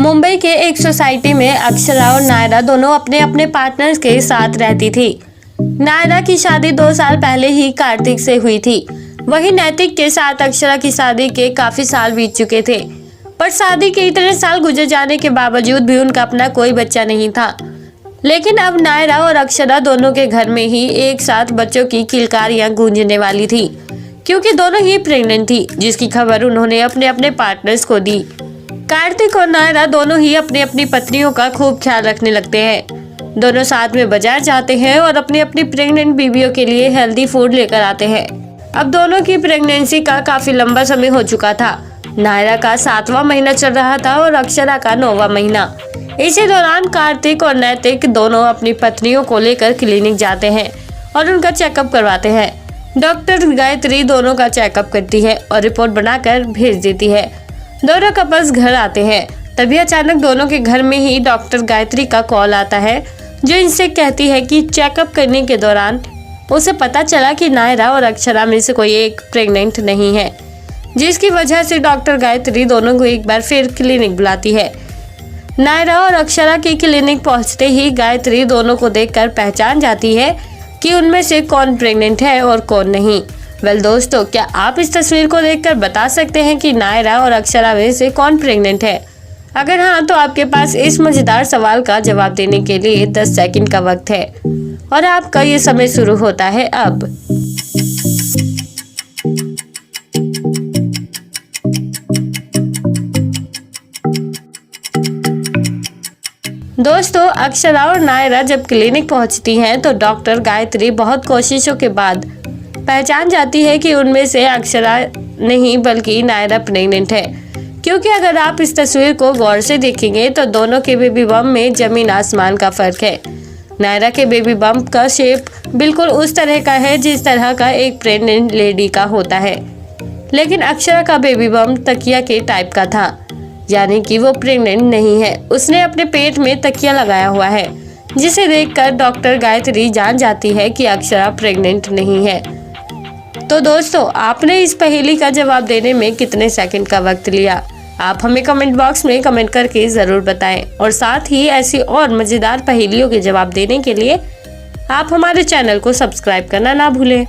मुंबई के एक सोसाइटी में अक्षरा और नायरा दोनों अपने अपने पार्टनर्स के साथ रहती थी। नायरा की शादी 2 साल पहले ही कार्तिक से हुई थी। वहीं नैतिक के साथ अक्षरा की शादी के काफी साल बीत चुके थे, पर शादी के इतने साल गुजर जाने के बावजूद भी उनका अपना कोई बच्चा नहीं था। लेकिन अब नायरा और अक्षरा दोनों के घर में ही एक साथ बच्चों की किलकारियां गूंजने वाली थी, क्योंकि दोनों ही प्रेग्नेंट थी, जिसकी खबर उन्होंने अपने अपने पार्टनर्स को दी। कार्तिक और नायरा दोनों ही अपनी अपनी पत्नियों का खूब ख्याल रखने लगते हैं। दोनों साथ में बाजार जाते हैं और अपनी अपनी प्रेग्नेंट बीवियों के लिए हेल्दी फूड लेकर आते हैं। अब दोनों की प्रेगनेंसी का काफी लंबा समय हो चुका था। नायरा का 7वां महीना चल रहा था और अक्षरा का 9वां महीना। इसी दौरान कार्तिक और नैतिक दोनों अपनी पत्नियों को लेकर क्लिनिक जाते हैं और उनका चेकअप करवाते हैं। डॉक्टर गायत्री दोनों का चेकअप करती है और रिपोर्ट बनाकर भेज देती है। दोनों कपल्स घर आते हैं, तभी अचानक दोनों के घर में ही डॉक्टर गायत्री का कॉल आता है, जो इनसे कहती है कि चेकअप करने के दौरान उसे पता चला कि नायरा और अक्षरा में से कोई एक प्रेग्नेंट नहीं है, जिसकी वजह से डॉक्टर गायत्री दोनों को एक बार फिर क्लिनिक बुलाती है। नायरा और अक्षरा की क्लिनिक पहुंचते ही गायत्री दोनों को देखकर पहचान जाती है कि उनमें से कौन प्रेग्नेंट है और कौन नहीं। वेल दोस्तों, क्या आप इस तस्वीर को देखकर बता सकते हैं कि नायरा और अक्षरा में से कौन प्रेग्नेंट है? अगर हाँ, तो आपके पास इस मजेदार सवाल का जवाब देने के लिए 10 सेकंड का वक्त है और आपका ये समय शुरू होता है अब। दोस्तों, अक्षरा और नायरा जब क्लिनिक पहुंचती हैं तो डॉक्टर गायत्री बहुत कोशिशों के बाद पहचान जाती है कि उनमें से अक्षरा नहीं बल्कि नायरा प्रेग्नेंट है, क्योंकि अगर आप इस तस्वीर को गौर से देखेंगे तो दोनों के बेबी बम में जमीन आसमान का फर्क है। नायरा के बेबी बम का शेप बिल्कुल उस तरह का है जिस तरह का एक प्रेग्नेंट लेडी का होता है, लेकिन अक्षरा का बेबी बम तकिया के टाइप का था, यानी कि वो प्रेग्नेंट नहीं है। उसने अपने पेट में तकिया लगाया हुआ है, जिसे देखकर डॉक्टर गायत्री जान जाती है कि अक्षरा प्रेग्नेंट नहीं है। तो दोस्तों, आपने इस पहेली का जवाब देने में कितने सेकंड का वक्त लिया? आप हमें कमेंट बॉक्स में कमेंट करके ज़रूर बताएं और साथ ही ऐसी और मज़ेदार पहेलियों के जवाब देने के लिए आप हमारे चैनल को सब्सक्राइब करना ना भूलें।